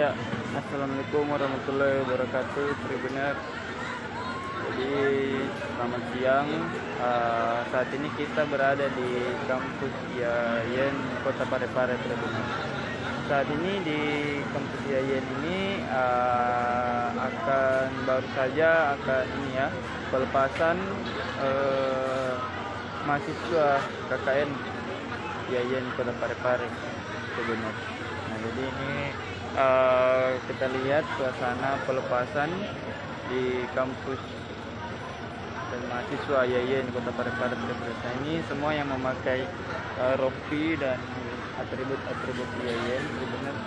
Ya, assalamualaikum warahmatullahi wabarakatuh, Tribuners. Jadi selamat siang. Saat ini kita berada di kampus IAIN Kota Parepare, Tribuners. Saat ini di kampus IAIN ini baru saja akan pelepasan mahasiswa KKN IAIN Kota Parepare, Tribuners. Nah, jadi ini kita lihat suasana pelepasan di kampus dan mahasiswa IAIN Kota Parepare. Nah, ini semua yang memakai rompi dan atribut IAIN benar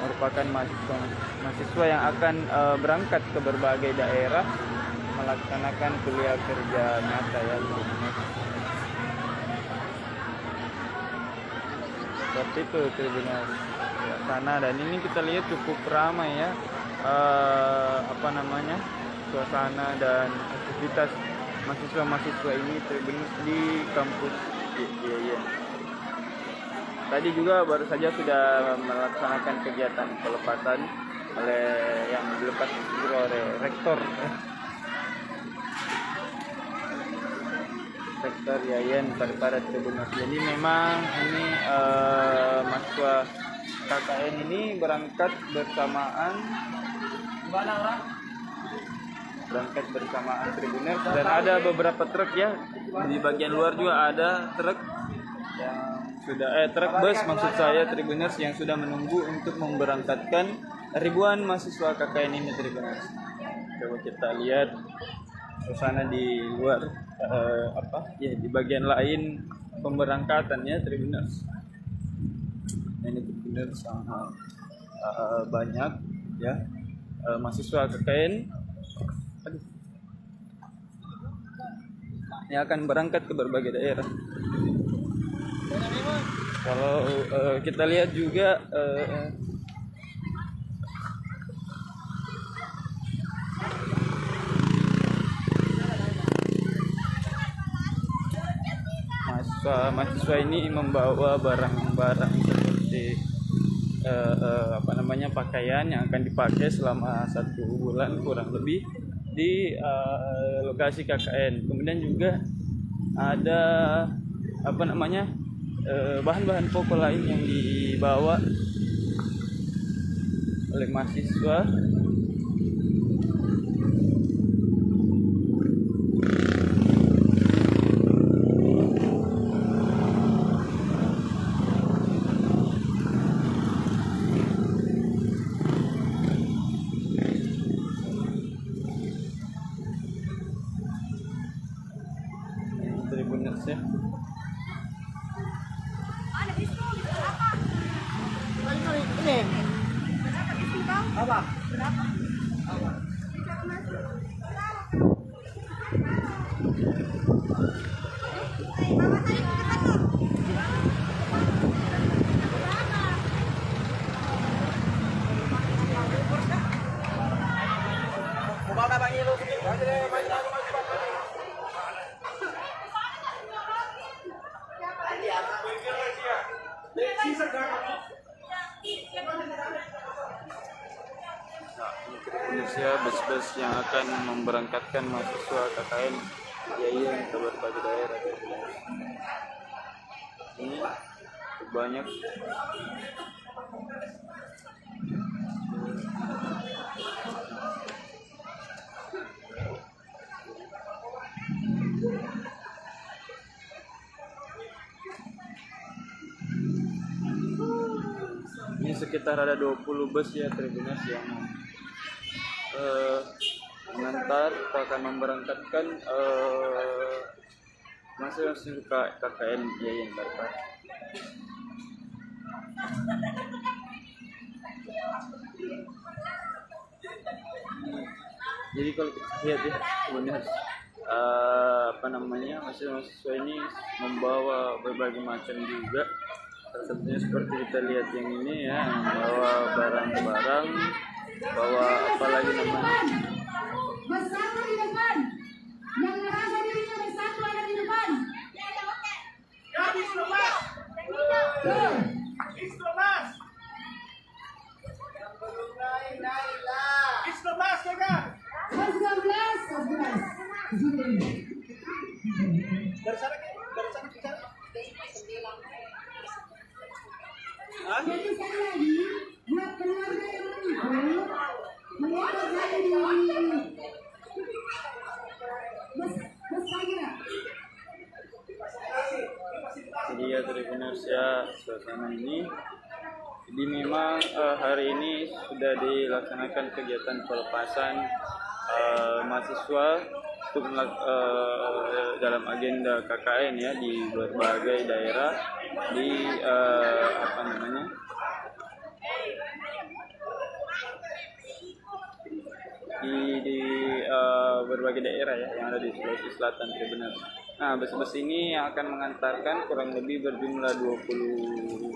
merupakan mahasiswa yang akan berangkat ke berbagai daerah melaksanakan kuliah kerja nyata ya. Seperti itu Tribuners sana, dan ini kita lihat cukup ramai ya suasana dan aktivitas mahasiswa ini Tribuners di kampus IAIN. Tadi juga baru saja sudah melaksanakan kegiatan pelepasan oleh yang dilepas oleh rektor IAIN Parepare, Tribuners. Jadi memang ini mahasiswa KKN ini berangkat bersamaan Tribuners, dan ada beberapa truk ya di bagian luar juga ada truk yang truk bus maksud saya Tribuners yang sudah menunggu untuk memberangkatkan ribuan mahasiswa KKN ini Tribuners. Coba kita lihat suasana di luar di bagian lain pemberangkatan ya Tribuners. Ini Tribuners sangat banyak ya mahasiswa KKN yang akan berangkat ke berbagai daerah. Kalau kita lihat juga mahasiswa ini membawa barang-barang seperti pakaian yang akan dipakai selama 1 bulan kurang lebih di lokasi KKN. Kemudian juga ada bahan-bahan pokok lain yang dibawa oleh mahasiswa. Tribuners ya. Apa? Indonesia bus-bus yang akan memberangkatkan mahasiswa KKN IAIN ke berbagai daerah. Ini banyak ini sekitar ada 20 bus ya Tribuners yang mengantar akan memberangkatkan mahasiswa KKN IAIN Parepare. Jadi kalau kita lihat ya Tribuners mahasiswa ini membawa berbagai macam juga. Salah satunya seperti kita lihat yang ini ya, membawa barang-barang, bawa apa lagi namanya, bersatu di depan, yang merasa dirinya bersatu ada di depan. Jadi sekali lagi buat keluarga yang menunggu mengikut lagi di bus Sagira. Jadi ya Tribuners ya, suasana ini. Jadi memang hari ini sudah dilaksanakan kegiatan pelepasan mahasiswa untuk dalam agenda KKN ya di berbagai daerah di berbagai daerah ya yang ada di Sulawesi Selatan Tribuners. Nah, bus-bus ini yang akan mengantarkan kurang lebih berjumlah 20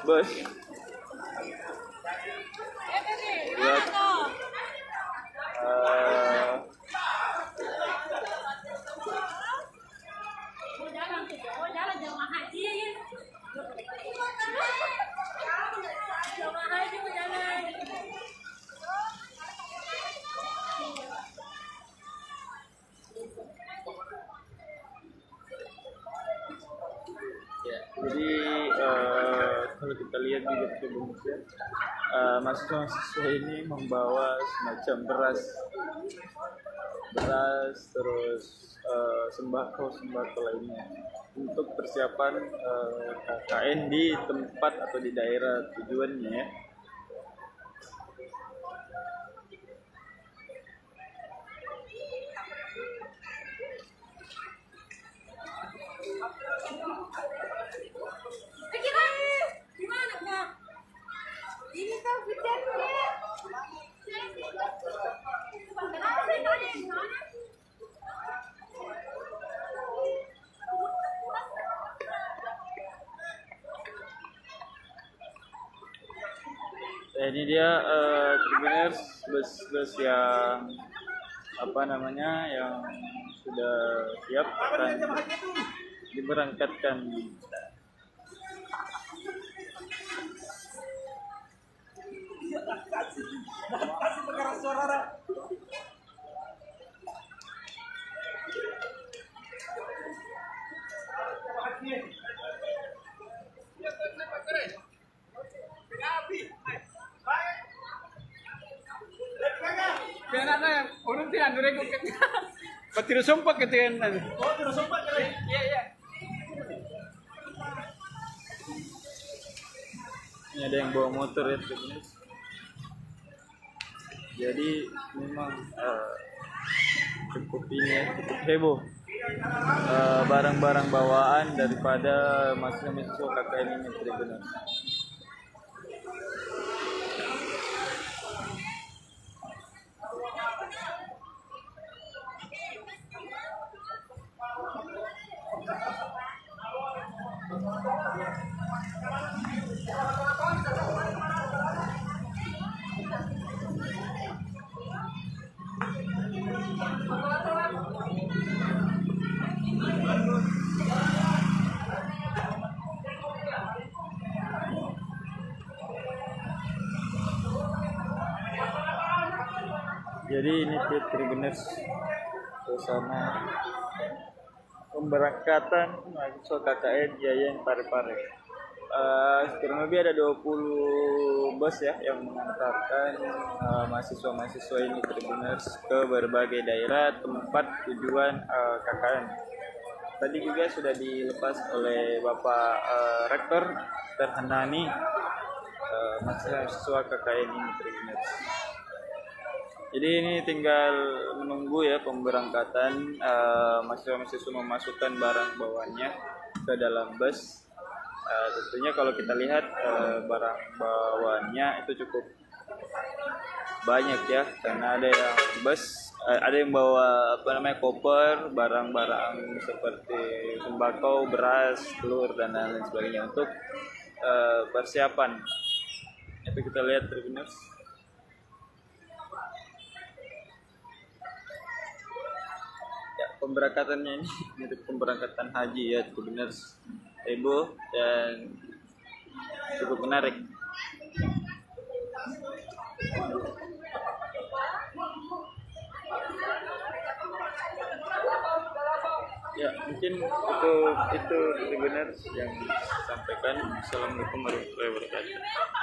bus. Lihat, jadi kalau kita lihat juga sebelumnya mahasiswa ini membawa semacam beras terus sembako lainnya untuk persiapan KKN di tempat atau di daerah tujuannya ya. Gimana kak? Ini kan videonya. Ini dia Tribuners bus yang yang sudah siap akan diberangkatkan. Kaya yang urun tiyan, dure ko kaya. Pati sumpak ito yan. Oh, tiro sumpak ka rin. Yeah. Ini ada yang bawa motor ya Tribuners. Jadi memang cukup heboh barang-barang bawaan daripada mahasiswa KKN ini Tribuners. Jadi ini Tribuners suasana pemberangkatan mahasiswa KKN Yayan Parepare. Kurang lebih ada 20 bus ya yang mengantarkan mahasiswa-mahasiswa ini Tribuners ke berbagai daerah tempat tujuan KKN. Tadi juga sudah dilepas oleh Bapak Rektor Terhanani mahasiswa KKN ini Tribuners. Jadi ini tinggal menunggu ya pemberangkatan mahasiswa-mahasiswa memasukkan barang bawaannya ke dalam bus. Tentunya kalau kita lihat barang bawaannya itu cukup banyak ya, karena ada yang ada yang bawa koper, barang-barang seperti sembako, beras, telur dan lain sebagainya untuk persiapan. Itu kita lihat Tribuners. Pemberangkatannya ini untuk pemberangkatan haji ya Tribuners, heboh dan cukup menarik. mungkin itu Tribuners yang disampaikan. Assalamualaikum warahmatullahi wabarakatuh.